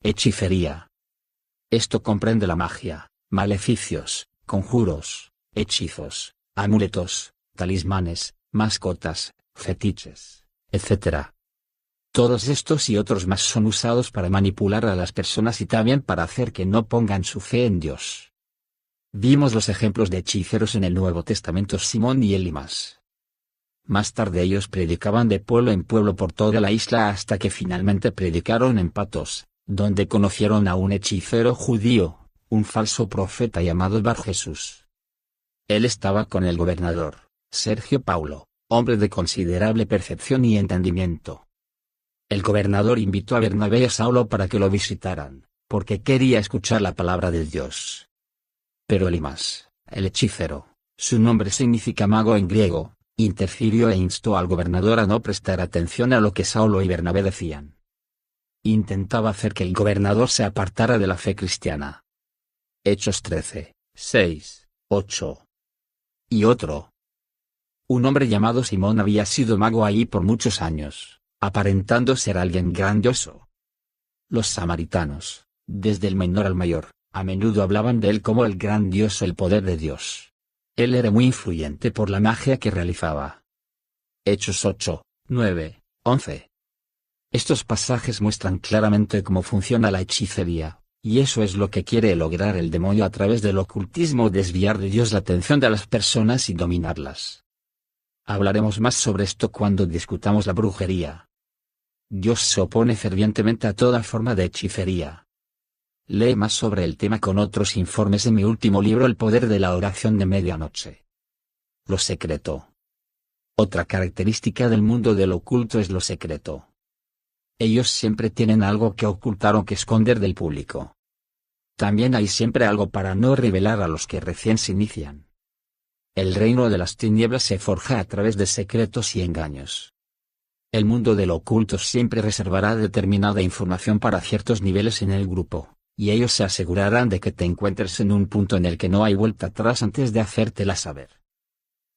Hechicería. Esto comprende la magia, maleficios, conjuros, hechizos, amuletos, talismanes, mascotas, fetiches, etc. Todos estos y otros más son usados para manipular a las personas y también para hacer que no pongan su fe en Dios. Vimos los ejemplos de hechiceros en el Nuevo Testamento: Simón y Elimas. Más tarde ellos predicaban de pueblo en pueblo por toda la isla hasta que finalmente predicaron en Patos, donde conocieron a un hechicero judío, un falso profeta llamado Bar Jesús. Él estaba con el gobernador, Sergio Paulo, hombre de considerable percepción y entendimiento. El gobernador invitó a Bernabé y a Saulo para que lo visitaran, porque quería escuchar la palabra de Dios. Pero Elimas, el hechicero, su nombre significa mago en griego, interfirió e instó al gobernador a no prestar atención a lo que Saulo y Bernabé decían. Intentaba hacer que el gobernador se apartara de la fe cristiana. Hechos 13, 6, 8. Y otro. Un hombre llamado Simón había sido mago allí por muchos años, aparentando ser alguien grandioso. Los samaritanos, desde el menor al mayor, a menudo hablaban de él como el grandioso, el poder de Dios. Él era muy influyente por la magia que realizaba. Hechos 8, 9, 11. Estos pasajes muestran claramente cómo funciona la hechicería, y eso es lo que quiere lograr el demonio a través del ocultismo: desviar de Dios la atención de las personas y dominarlas. Hablaremos más sobre esto cuando discutamos la brujería. Dios se opone fervientemente a toda forma de hechicería. Lee más sobre el tema con otros informes en mi último libro, El poder de la oración de medianoche. Lo secreto. Otra característica del mundo del oculto es lo secreto. Ellos siempre tienen algo que ocultar o que esconder del público. También hay siempre algo para no revelar a los que recién se inician. El reino de las tinieblas se forja a través de secretos y engaños. El mundo del oculto siempre reservará determinada información para ciertos niveles en el grupo, y ellos se asegurarán de que te encuentres en un punto en el que no hay vuelta atrás antes de hacértela saber.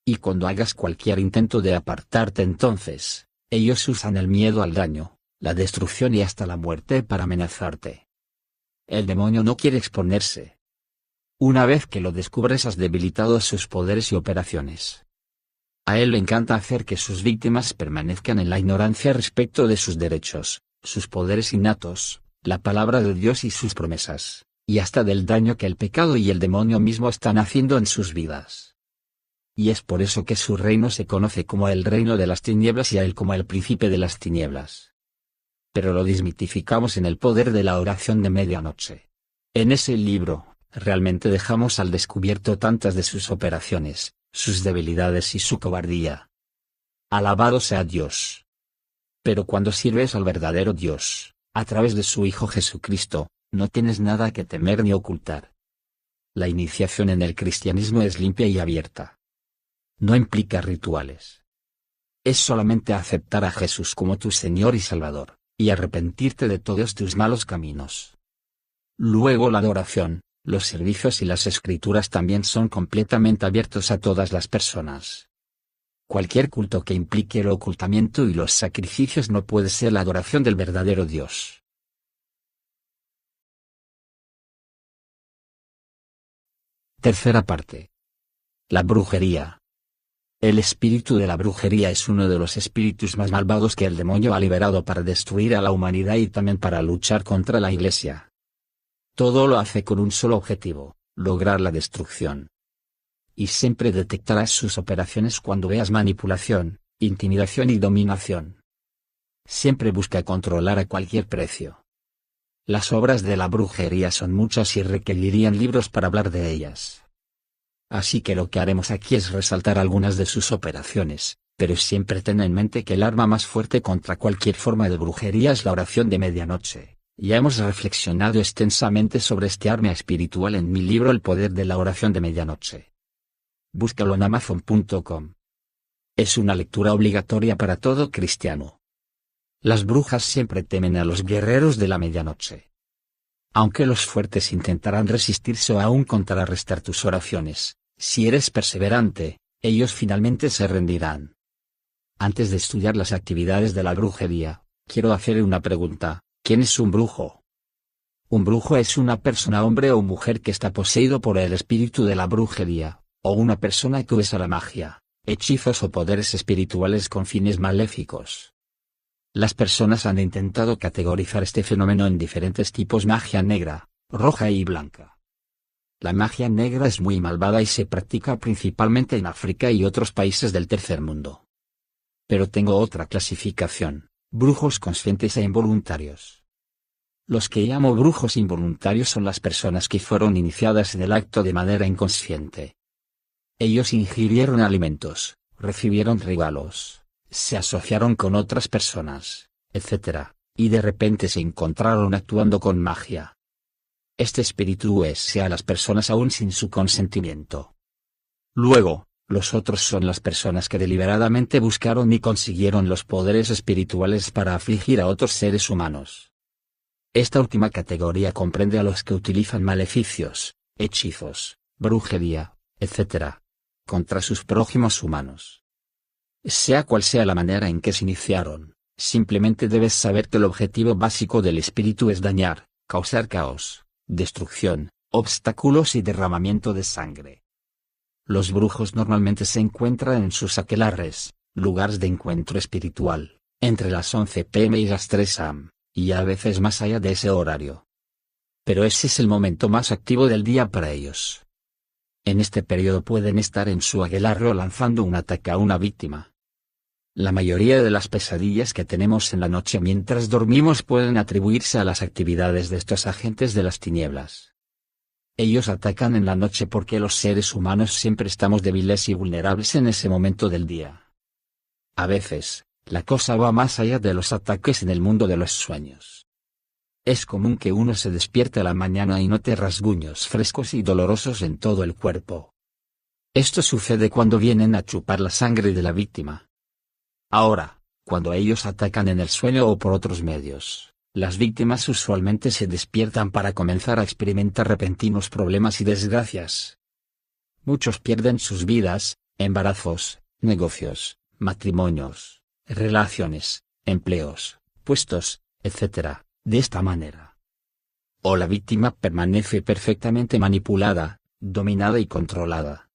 Y cuando hagas cualquier intento de apartarte, entonces, ellos usan el miedo al daño, la destrucción y hasta la muerte para amenazarte. El demonio no quiere exponerse. Una vez que lo descubres, has debilitado sus poderes y operaciones. A él le encanta hacer que sus víctimas permanezcan en la ignorancia respecto de sus derechos, sus poderes innatos, la palabra de Dios y sus promesas, y hasta del daño que el pecado y el demonio mismo están haciendo en sus vidas. Y es por eso que su reino se conoce como el reino de las tinieblas y a él como el príncipe de las tinieblas. Pero lo desmitificamos en El poder de la oración de medianoche. En ese libro, realmente dejamos al descubierto tantas de sus operaciones, sus debilidades y su cobardía. Alabado sea Dios. Pero cuando sirves al verdadero Dios, a través de su Hijo Jesucristo, no tienes nada que temer ni ocultar. La iniciación en el cristianismo es limpia y abierta. No implica rituales. Es solamente aceptar a Jesús como tu Señor y Salvador, y arrepentirte de todos tus malos caminos. Luego la adoración, los servicios y las escrituras también son completamente abiertos a todas las personas. Cualquier culto que implique el ocultamiento y los sacrificios no puede ser la adoración del verdadero Dios. Tercera parte. La brujería. El espíritu de la brujería es uno de los espíritus más malvados que el demonio ha liberado para destruir a la humanidad y también para luchar contra la Iglesia. Todo lo hace con un solo objetivo: lograr la destrucción. Y siempre detectarás sus operaciones cuando veas manipulación, intimidación y dominación. Siempre busca controlar a cualquier precio. Las obras de la brujería son muchas y requerirían libros para hablar de ellas. Así que lo que haremos aquí es resaltar algunas de sus operaciones, pero siempre ten en mente que el arma más fuerte contra cualquier forma de brujería es la oración de medianoche. Ya hemos reflexionado extensamente sobre este arma espiritual en mi libro El poder de la oración de medianoche. Búscalo en Amazon.com. Es una lectura obligatoria para todo cristiano. Las brujas siempre temen a los guerreros de la medianoche. Aunque los fuertes intentarán resistirse o aún contrarrestar tus oraciones, si eres perseverante, ellos finalmente se rendirán. Antes de estudiar las actividades de la brujería, quiero hacer una pregunta: ¿quién es un brujo? Un brujo es una persona, hombre o mujer, que está poseído por el espíritu de la brujería, o una persona que usa la magia, hechizos o poderes espirituales con fines maléficos. Las personas han intentado categorizar este fenómeno en diferentes tipos: magia negra, roja y blanca. La magia negra es muy malvada y se practica principalmente en África y otros países del tercer mundo. Pero tengo otra clasificación: brujos conscientes e involuntarios. Los que llamo brujos involuntarios son las personas que fueron iniciadas en el acto de manera inconsciente. Ellos ingirieron alimentos, recibieron regalos, se asociaron con otras personas, etc., y de repente se encontraron actuando con magia. Este espíritu es a las personas aún sin su consentimiento. Luego, los otros son las personas que deliberadamente buscaron y consiguieron los poderes espirituales para afligir a otros seres humanos. Esta última categoría comprende a los que utilizan maleficios, hechizos, brujería, etc., contra sus prójimos humanos. Sea cual sea la manera en que se iniciaron, simplemente debes saber que el objetivo básico del espíritu es dañar, causar caos, destrucción, obstáculos y derramamiento de sangre. Los brujos normalmente se encuentran en sus aquelarres, lugares de encuentro espiritual, entre las 11 p.m. y las 3 a.m., y a veces más allá de ese horario. Pero ese es el momento más activo del día para ellos. En este periodo pueden estar en su aquelarre o lanzando un ataque a una víctima. La mayoría de las pesadillas que tenemos en la noche mientras dormimos pueden atribuirse a las actividades de estos agentes de las tinieblas. Ellos atacan en la noche porque los seres humanos siempre estamos débiles y vulnerables en ese momento del día. A veces, la cosa va más allá de los ataques en el mundo de los sueños. Es común que uno se despierte a la mañana y note rasguños frescos y dolorosos en todo el cuerpo. Esto sucede cuando vienen a chupar la sangre de la víctima. Ahora, cuando ellos atacan en el sueño o por otros medios, las víctimas usualmente se despiertan para comenzar a experimentar repentinos problemas y desgracias. Muchos pierden sus vidas, embarazos, negocios, matrimonios, relaciones, empleos, puestos, etc., de esta manera. O la víctima permanece perfectamente manipulada, dominada y controlada.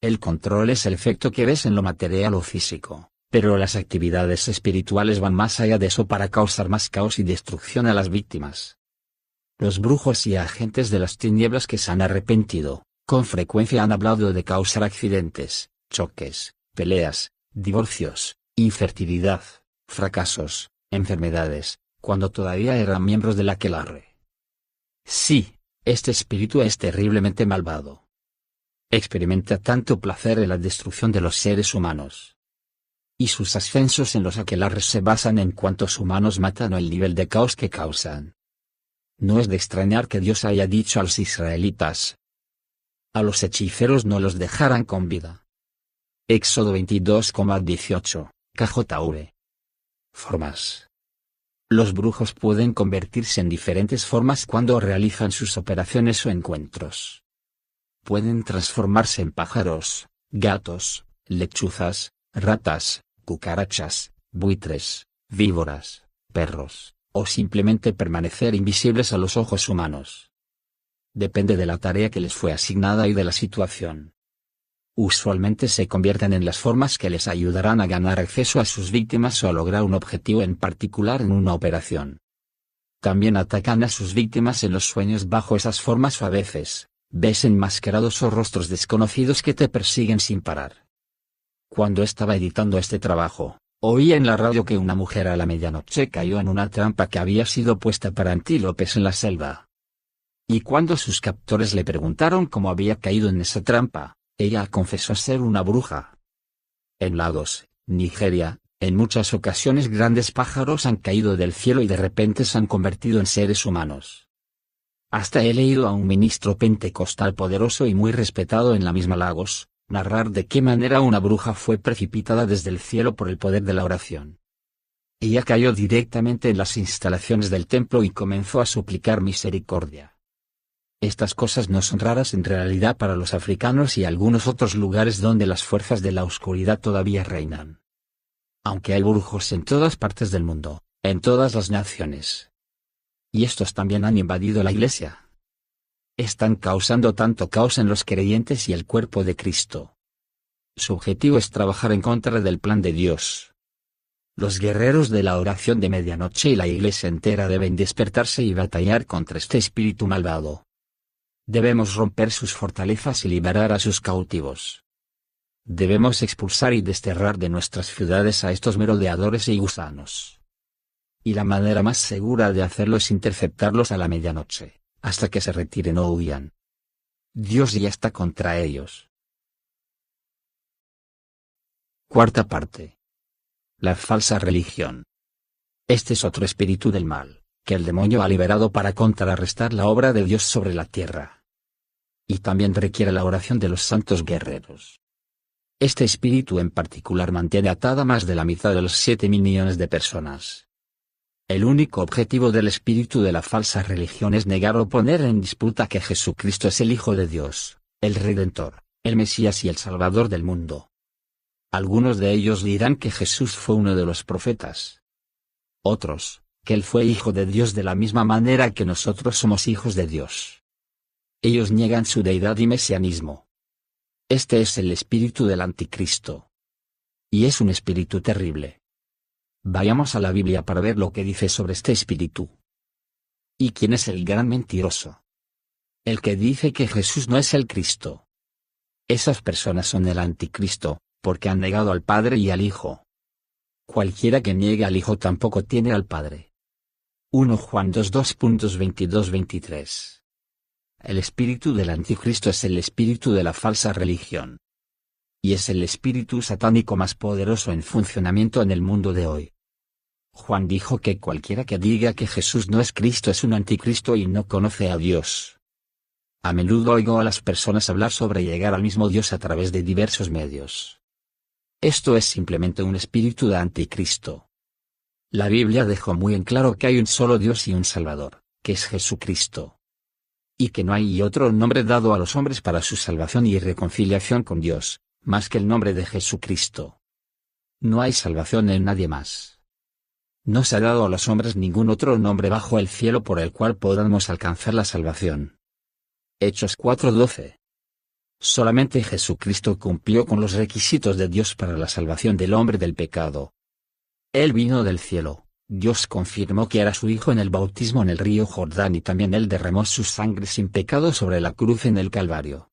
El control es el efecto que ves en lo material o físico, pero las actividades espirituales van más allá de eso para causar más caos y destrucción a las víctimas. Los brujos y agentes de las tinieblas que se han arrepentido, con frecuencia han hablado de causar accidentes, choques, peleas, divorcios, infertilidad, fracasos, enfermedades, cuando todavía eran miembros del aquelarre. Sí, este espíritu es terriblemente malvado. Experimenta tanto placer en la destrucción de los seres humanos. Y sus ascensos en los aquelarres se basan en cuántos humanos matan o el nivel de caos que causan. No es de extrañar que Dios haya dicho a los israelitas: a los hechiceros no los dejarán con vida. Éxodo 22,18, KJV. Formas. Los brujos pueden convertirse en diferentes formas cuando realizan sus operaciones o encuentros. Pueden transformarse en pájaros, gatos, lechuzas, ratas, cucarachas, buitres, víboras, perros, o simplemente permanecer invisibles a los ojos humanos. Depende de la tarea que les fue asignada y de la situación. Usualmente se convierten en las formas que les ayudarán a ganar acceso a sus víctimas o a lograr un objetivo en particular en una operación. También atacan a sus víctimas en los sueños bajo esas formas o a veces, ves enmascarados o rostros desconocidos que te persiguen sin parar. Cuando estaba editando este trabajo, oí en la radio que una mujer a la medianoche cayó en una trampa que había sido puesta para antílopes en la selva. Y cuando sus captores le preguntaron cómo había caído en esa trampa, ella confesó ser una bruja. En Lagos, Nigeria, en muchas ocasiones grandes pájaros han caído del cielo y de repente se han convertido en seres humanos. Hasta he leído a un ministro pentecostal poderoso y muy respetado en la misma Lagos, narrar de qué manera una bruja fue precipitada desde el cielo por el poder de la oración. Ella cayó directamente en las instalaciones del templo y comenzó a suplicar misericordia. Estas cosas no son raras en realidad para los africanos y algunos otros lugares donde las fuerzas de la oscuridad todavía reinan. Aunque hay brujos en todas partes del mundo, en todas las naciones. Y estos también han invadido la iglesia. Están causando tanto caos en los creyentes y el cuerpo de Cristo. Su objetivo es trabajar en contra del plan de Dios. Los guerreros de la oración de medianoche y la iglesia entera deben despertarse y batallar contra este espíritu malvado. Debemos romper sus fortalezas y liberar a sus cautivos. Debemos expulsar y desterrar de nuestras ciudades a estos merodeadores y gusanos. Y la manera más segura de hacerlo es interceptarlos a la medianoche, hasta que se retiren o huyan. Dios ya está contra ellos. Cuarta parte. La falsa religión. Este es otro espíritu del mal, que el demonio ha liberado para contrarrestar la obra de Dios sobre la tierra. Y también requiere la oración de los santos guerreros. Este espíritu en particular mantiene atada más de la mitad de los 7.000 millones de personas. El único objetivo del espíritu de la falsa religión es negar o poner en disputa que Jesucristo es el Hijo de Dios, el Redentor, el Mesías y el Salvador del mundo. Algunos de ellos dirán que Jesús fue uno de los profetas. Otros, que Él fue Hijo de Dios de la misma manera que nosotros somos hijos de Dios. Ellos niegan su deidad y mesianismo. Este es el espíritu del anticristo. Y es un espíritu terrible. Vayamos a la Biblia para ver lo que dice sobre este espíritu. ¿Y quién es el gran mentiroso? El que dice que Jesús no es el Cristo. Esas personas son el anticristo, porque han negado al Padre y al Hijo. Cualquiera que niegue al Hijo tampoco tiene al Padre. 1 Juan 2:22-23. El espíritu del anticristo es el espíritu de la falsa religión. Y es el espíritu satánico más poderoso en funcionamiento en el mundo de hoy. Juan dijo que cualquiera que diga que Jesús no es Cristo es un anticristo y no conoce a Dios. A menudo oigo a las personas hablar sobre llegar al mismo Dios a través de diversos medios. Esto es simplemente un espíritu de anticristo. La Biblia dejó muy en claro que hay un solo Dios y un Salvador, que es Jesucristo. Y que no hay otro nombre dado a los hombres para su salvación y reconciliación con Dios, más que el nombre de Jesucristo. No hay salvación en nadie más. No se ha dado a los hombres ningún otro nombre bajo el cielo por el cual podamos alcanzar la salvación. Hechos 4:12. Solamente Jesucristo cumplió con los requisitos de Dios para la salvación del hombre del pecado. Él vino del cielo. Dios confirmó que era su Hijo en el bautismo en el río Jordán y también Él derramó su sangre sin pecado sobre la cruz en el Calvario.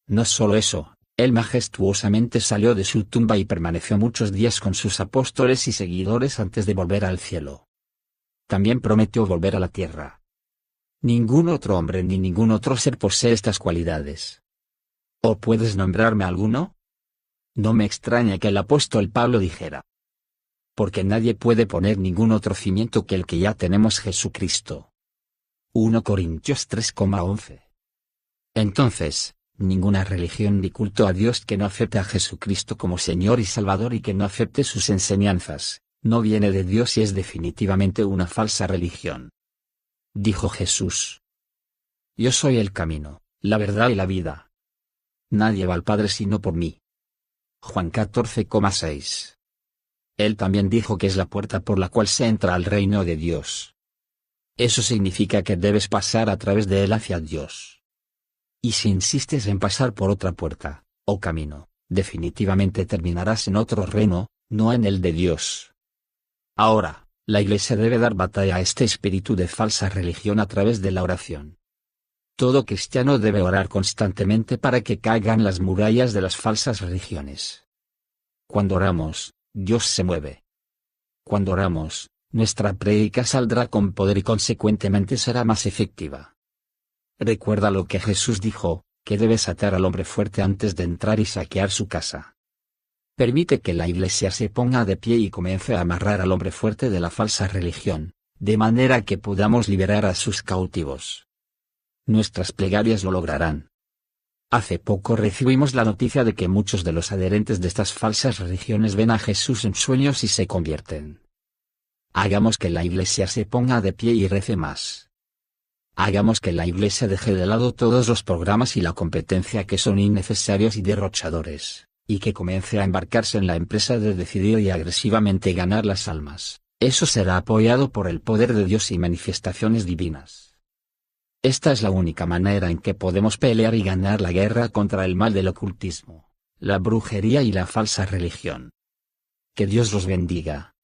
No solo eso, Él majestuosamente salió de su tumba y permaneció muchos días con sus apóstoles y seguidores antes de volver al cielo. También prometió volver a la tierra. Ningún otro hombre ni ningún otro ser posee estas cualidades. ¿O puedes nombrarme alguno? No me extraña que el apóstol Pablo dijera: porque nadie puede poner ningún otro cimiento que el que ya tenemos Jesucristo. 1 Corintios 3:11. Entonces, ninguna religión ni culto a Dios que no acepte a Jesucristo como Señor y Salvador y que no acepte sus enseñanzas, no viene de Dios y es definitivamente una falsa religión. Dijo Jesús: Yo soy el camino, la verdad y la vida. Nadie va al Padre sino por mí. Juan 14:6. Él también dijo que es la puerta por la cual se entra al reino de Dios. Eso significa que debes pasar a través de él hacia Dios. Y si insistes en pasar por otra puerta, o camino, definitivamente terminarás en otro reino, no en el de Dios. Ahora, la Iglesia debe dar batalla a este espíritu de falsa religión a través de la oración. Todo cristiano debe orar constantemente para que caigan las murallas de las falsas religiones. Cuando oramos, Dios se mueve. Cuando oramos, nuestra prédica saldrá con poder y consecuentemente será más efectiva. Recuerda lo que Jesús dijo, que debes atar al hombre fuerte antes de entrar y saquear su casa. Permite que la Iglesia se ponga de pie y comience a amarrar al hombre fuerte de la falsa religión, de manera que podamos liberar a sus cautivos. Nuestras plegarias lo lograrán. Hace poco recibimos la noticia de que muchos de los adherentes de estas falsas religiones ven a Jesús en sueños y se convierten. Hagamos que la Iglesia se ponga de pie y rece más. Hagamos que la Iglesia deje de lado todos los programas y la competencia que son innecesarios y derrochadores, y que comience a embarcarse en la empresa de decidir y agresivamente ganar las almas. Eso será apoyado por el poder de Dios y manifestaciones divinas. Esta es la única manera en que podemos pelear y ganar la guerra contra el mal del ocultismo, la brujería y la falsa religión. Que Dios los bendiga.